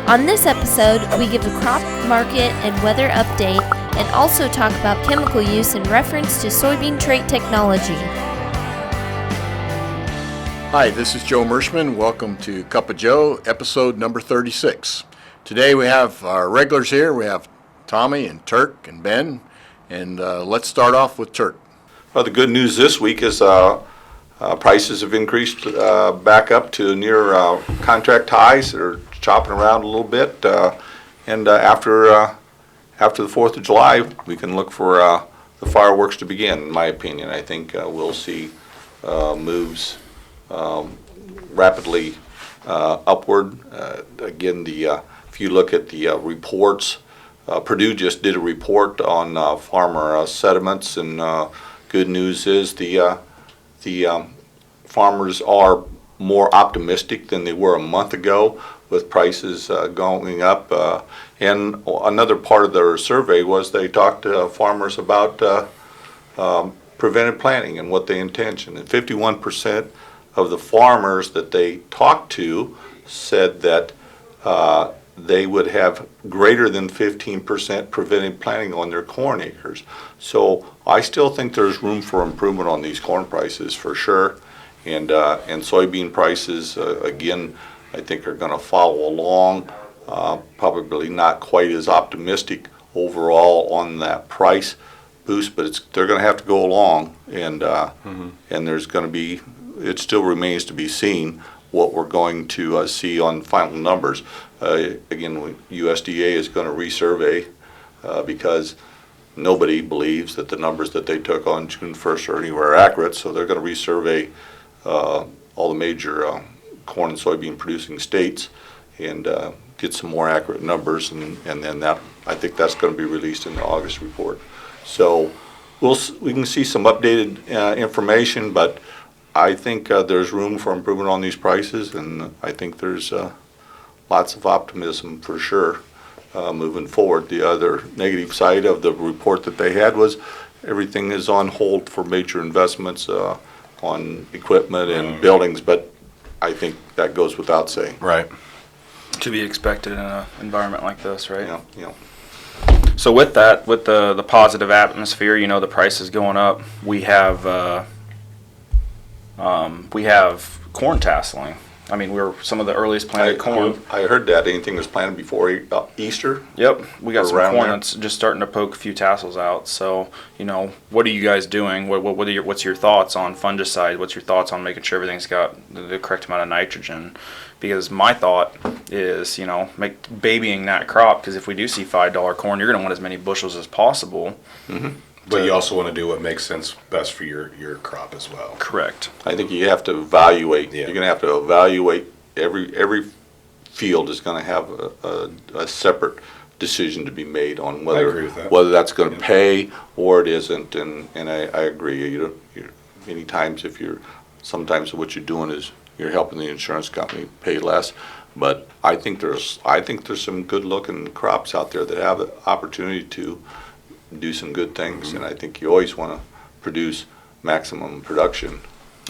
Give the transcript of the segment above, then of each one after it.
On this episode, we give a crop market and weather update and also talk about chemical use in reference to soybean trait technology. Hi, this is Joe Mershman. Welcome to Cup of Joe, episode number 36. Today we have our regulars here. We have Tommy and Turk and Ben, and let's start off with Turk. Well, the good news this week is prices have increased back up to near contract highs. They're chopping around a little bit, and after the 4th of July, we can look for the fireworks to begin, in my opinion. I think we'll see moves rapidly upward. Again, if you look at the reports, Purdue just did a report on farmer sentiments, and good news is the farmers are more optimistic than they were a month ago with prices going up. And another part of their survey was they talked to farmers about preventive planting and what they intention. And 51% of the farmers that they talked to said that they would have greater than 15% preventive planting on their corn acres. So I still think there's room for improvement on these corn prices for sure. And soybean prices, again, I think are going to follow along. Probably not quite as optimistic overall on that price boost, but they're going to have to go along. And there's going to be, it still remains to be seen what we're going to see on final numbers. Again, USDA is going to resurvey because nobody believes that the numbers that they took on June 1st are anywhere accurate, so they're going to resurvey all the major corn and soybean producing states and get some more accurate numbers, and then I think that's going to be released in the August report. So we can see some updated information, but I think there's room for improvement on these prices, and I think there's lots of optimism for sure moving forward. The other negative side of the report that they had was everything is on hold for major investments on equipment and buildings, but I think that goes without saying. Right. To be expected in an environment like this, right? Yeah. So with that, with the positive atmosphere, you know, the price is going up. We have corn tasseling. I mean, we're some of the earliest planted corn. I heard that anything was planted before Easter. Yep, we got some corn there. that's just starting to poke a few tassels out. So, you know, what are you guys doing? What's your thoughts on fungicide? What's your thoughts on making sure everything's got the correct amount of nitrogen? Because my thought is, you know, make babying that crop. Because if we do see $5 corn, you're going to want as many bushels as possible. Mm-hmm. But you also want to do what makes sense best for your crop as well. Correct. I think you have to evaluate. Yeah. You're going to have to evaluate. Every field is going to have a separate decision to be made on whether that's going to pay or it isn't. And I agree. Many times sometimes what you're doing is you're helping the insurance company pay less. But I think there's some good looking crops out there that have the opportunity to do some good things, and I think you always want to produce maximum production.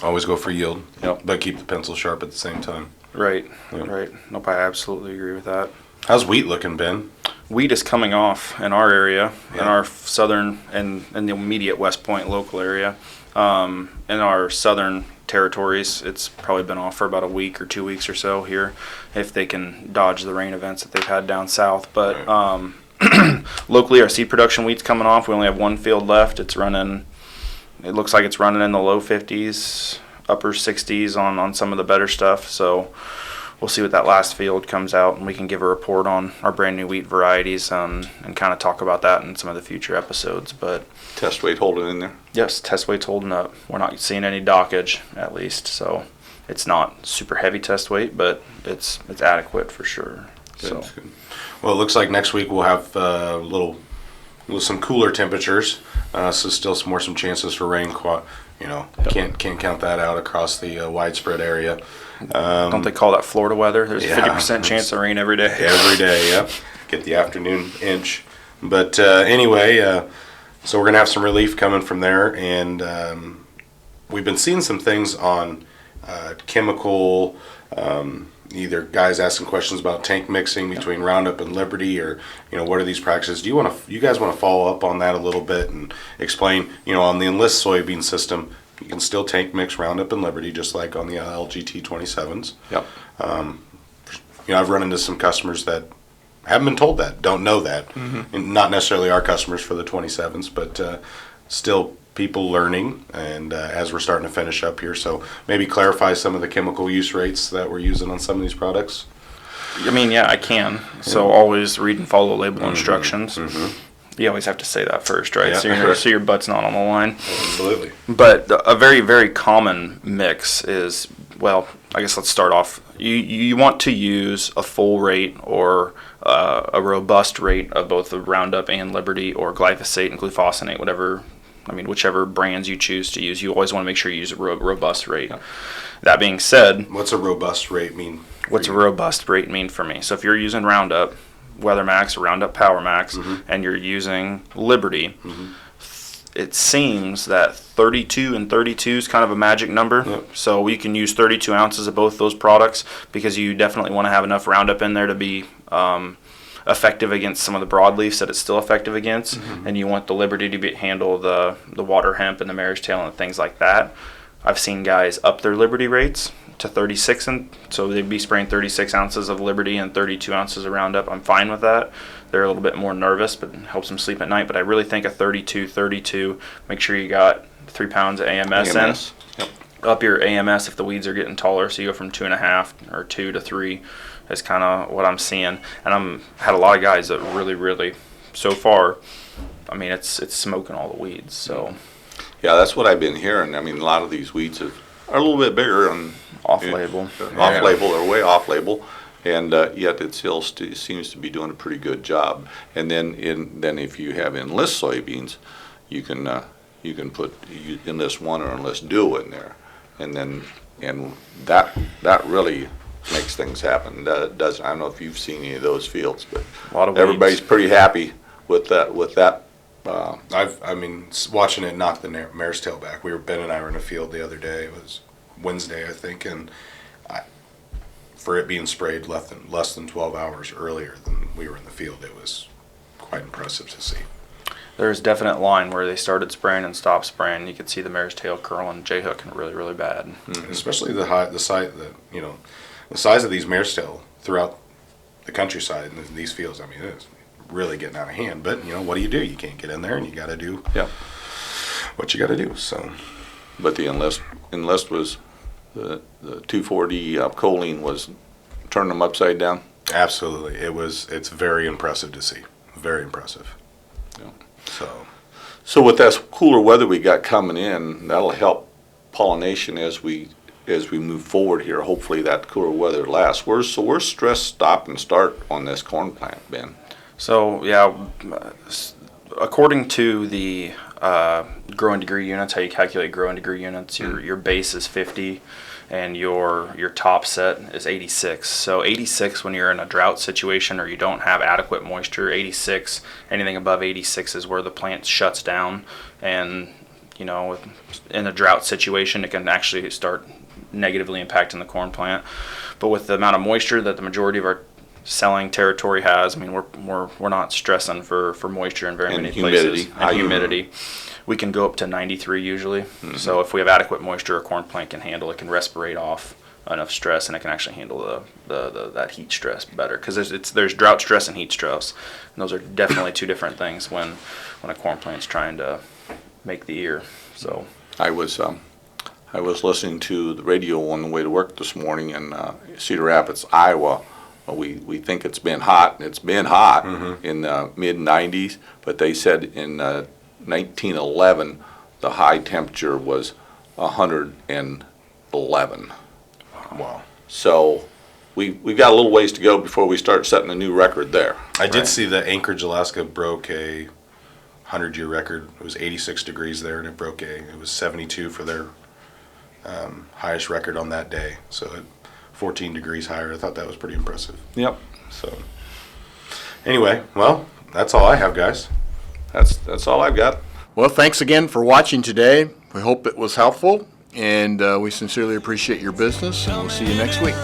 Always go for yield, Yep. but keep the pencil sharp at the same time. Right, Yep. right. Nope, I absolutely agree with that. How's wheat looking, Ben? Wheat is coming off in our area, in our southern and the immediate West Point local area. In our southern territories, it's probably been off for about a week or 2 weeks or so here, if they can dodge the rain events that they've had down south. But locally, our seed production wheat's coming off. We only have one field left. It looks like it's running in the low 50s, upper 60s on some of the better stuff. So we'll see what that last field comes out, and we can give a report on our brand new wheat varieties and kind of talk about that in some of the future episodes. But Test weight holding in there. yes, test weight's holding up. We're not seeing any dockage, at least. So it's not super heavy test weight, but it's adequate for sure. Good. Well, it looks like next week we'll have some cooler temperatures, so still some chances for rain. Can't count that out across the widespread area. Don't they call that Florida weather? There's a 50% chance of rain every day. Every day, yep. Get the afternoon inch. But anyway, so we're going to have some relief coming from there, and we've been seeing some things on chemical either guys asking questions about tank mixing between Roundup and Liberty, or what are these practices? Do you guys want to follow up on that a little bit and explain? On the Enlist soybean system, you can still tank mix Roundup and Liberty just like on the LGT 27s. Yep. I've run into some customers that haven't been told that, don't know that, and not necessarily our customers for the 27s, but still people learning, and as we're starting to finish up here, so maybe clarify some of the chemical use rates that we're using on some of these products. I mean, yeah, I can. So always read and follow label instructions. You always have to say that first, right? Yeah. So your butt's not on the line. Absolutely. But a very, very common mix is, well, I guess let's start off. You want to use a full rate or a robust rate of both the Roundup and Liberty, or glyphosate and glufosinate, whichever brands you choose to use. You always want to make sure you use a robust rate. Yeah. That being said, what's a robust rate mean? What's a robust rate mean for me? So if you're using Roundup, Weather Max, Roundup Power Max, and you're using Liberty, it seems that 32 and 32 is kind of a magic number. Yep. So we can use 32 ounces of both those products, because you definitely want to have enough Roundup in there to be effective against some of the broadleafs that it's still effective against, and you want the Liberty to handle the water hemp and the mare's tail and things like that. I've seen guys up their Liberty rates to 36, and so they'd be spraying 36 ounces of Liberty and 32 ounces of Roundup. I'm fine with that. They're a little bit more nervous, but it helps them sleep at night. But I really think a 32, make sure you got 3 pounds of AMS in. Yep. Up your AMS if the weeds are getting taller, so you go from 2.5 or 2 to 3 is kind of what I'm seeing. And I'm had a lot of guys that really, so far, it's smoking all the weeds. So Yeah, that's what I've been hearing. A lot of these weeds are a little bit bigger and off-label. Off-label, or way off-label, and yet it still seems to be doing a pretty good job. And then if you have Enlist soybeans, you can put Enlist 1 or Enlist Duo in there, and that really makes things happen. I don't know if you've seen any of those fields, but A lot of weeds. everybody's pretty happy with that. Watching it knock the mare's tail back. Ben and I were in a field the other day. It was Wednesday, I think, and for it being sprayed less than 12 hours earlier than we were in the field, it was quite impressive to see. There's definite line where they started spraying and stopped spraying. You could see the mare's tail curling, J-hooking really bad. Especially the size of these mare's tail throughout the countryside in these fields. It is really getting out of hand. But what do? You can't get in there, and you got to do what you got to do. So, But the Enlist was the 2,4-D choline was turning them upside down. absolutely, it's very impressive to see. Very impressive. Yeah. So with that cooler weather we got coming in, that'll help pollination as we move forward here. Hopefully that cooler weather lasts. We're stressed stop and start on this corn plant, Ben. So yeah, according to the growing degree units, how you calculate growing degree units, your base is 50 and your top set is 86. So 86 when you're in a drought situation or you don't have adequate moisture, 86, anything above 86 is where the plant shuts down, and in a drought situation it can actually start negatively impacting the corn plant. But with the amount of moisture that the majority of our selling territory has, we're not stressing for moisture in very many humidity. places. And humidity. We can go up to 93 usually. So if we have adequate moisture, a corn plant can handle it, can respirate off enough stress, and it can actually handle that heat stress better. Because there's drought stress and heat stress, and those are definitely two different things when a corn plant's trying to make the ear. So I was listening to the radio on the way to work this morning in Cedar Rapids, Iowa. We think it's been hot. It's been hot in the mid-90s, but they said in 1911 the high temperature was 111. wow. So we got a little ways to go before we start setting a new record there. I did see that Anchorage, Alaska broke a 100-year record. It was 86 degrees there, and it was 72 for their highest record on that day. So 14 degrees higher. I thought that was pretty impressive. Yep. So anyway, well, that's all I have, guys. That's all I've got. Well, thanks again for watching today. We hope it was helpful, and we sincerely appreciate your business, and we'll see you next week.